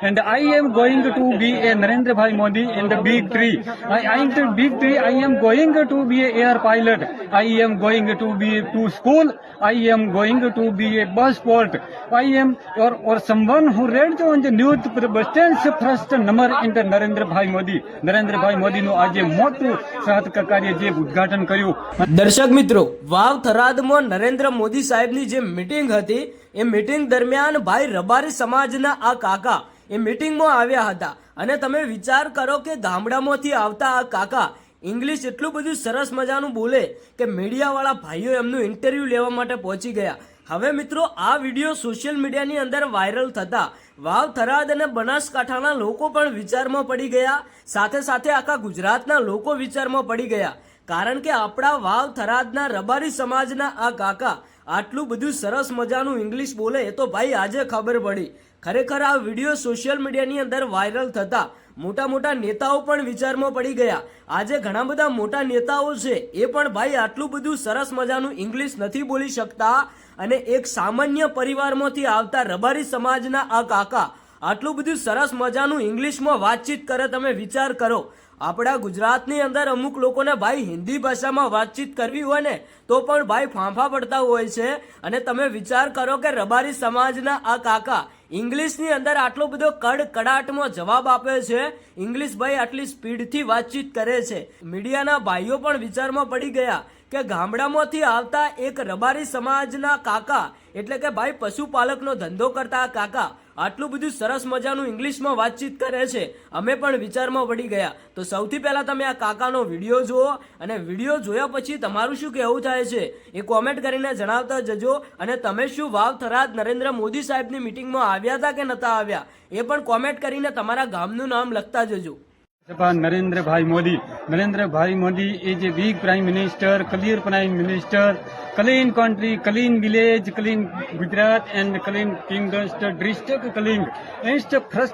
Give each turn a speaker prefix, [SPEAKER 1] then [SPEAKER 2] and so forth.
[SPEAKER 1] and I am going to be a Narendra Bhai Modi in the big tree. I in the big tree, I am going to be a air pilot. I am going to be to school. I am going to be a bus port. I am or someone who read on the news stands first number in the Narendra Bhai Modi. Narendra Bhai Modi નું આજે મોટું સાહસિક કાર્ય જે ઉદ્ઘાટન કર્યું.
[SPEAKER 2] દર્શક મિત્રો, વાવ થરાદમાં નરેન્દ્ર મોદી સાહેબની જે મીટિંગ હતી એ મીટિંગ દરમિયાન ભાઈ રબારી સમાજના આ કાકા એ મીટિંગમાં આવ્યા હતા અને તમે વિચાર કરો કે ગામડામાંથી આવતા આ કાકા ઇંગ્લિશ એટલું બધું સરસ મજાનું બોલે કે મીડિયાવાળા ભાઈઓ એમનું ઇન્ટરવ્યુ લેવા માટે પહોંચી ગયા. હવે મિત્રો, આ વિડીયો સોશિયલ મીડિયાની અંદર વાયરલ થતા વાવ થરાદ અને બનાસકાંઠાના લોકો પણ વિચારમાં પડી ગયા, સાથે સાથે આખા ગુજરાતના લોકો વિચારમાં પડી ગયા. કારણ કે આપણા વાવ થરાદના રબારી સમાજના આ કાકા આટલું બધું સરસ મજાનું ઇંગ્લિશ બોલે એ તો ભાઈ આજે ખબર પડી. ખરેખર આ વિડીયો સોશિયલ મીડિયાની અંદર વાયરલ થતા મોટા મોટા નેતાઓ પણ વિચારમાં પડી ગયા. આજે ઘણા બધા મોટા નેતાઓ છે એ પણ ભાઈ આટલું બધું સરસ મજાનું ઇંગ્લિશ નથી બોલી શકતા અને એક સામાન્ય પરિવારમાંથી આવતા રબારી સમાજના આ કાકા આટલું બધું સરસ મજાનું ઇંગ્લિશમાં વાતચીત કરે. તમે વિચાર કરો, આપણા ગુજરાતની અંદર અમુક લોકોને ભાઈ હિન્દી ભાષામાં વાતચીત કરવી હોય ને તો પણ ભાઈ ફાંફા પડતા હોય છે અને તમે વિચાર કરો કે રબારી સમાજના આ કાકા ઇંગ્લિશની અંદર આટલો બધો કડકડાટમાં જવાબ આપે છે. ઇંગ્લિશ ભાઈ આટલી સ્પીડથી વાતચીત કરે છે. મીડિયાના ભાઈઓ પણ વિચારમાં પડી ગયા કે ગામડામાંથી આવતા એક રબારી સમાજના કાકા એટલે કે ભાઈ પશુપાલકનો ધંધો કરતા કાકા આટલું બધું સરસ મજાનું ઇંગ્લિશમાં વાતચીત કરે છે. અમે પણ વિચારમાં પડી ગયા. તો સૌથી પહેલા તમે આ કાકાનો વિડીયો જુઓ અને વિડીયો જોયા પછી તમારું શું કહેવું થાય છે એ કોમેન્ટ કરીને જણાવતા જજો. અને તમે શું વાવ થરાદ નરેન્દ્ર મોદી સાહેબની મીટિંગમાં આવ્યા હતા કે નતા આવ્યા એ પણ કોમેન્ટ કરીને તમારા ગામનું નામ લખતા જજો.
[SPEAKER 1] Narendra Bhai Modi. Narendra Bhai Modi is a big prime minister, clear prime minister, clean country, clean village, clean Gujarat and clean Kingdom district, clean. First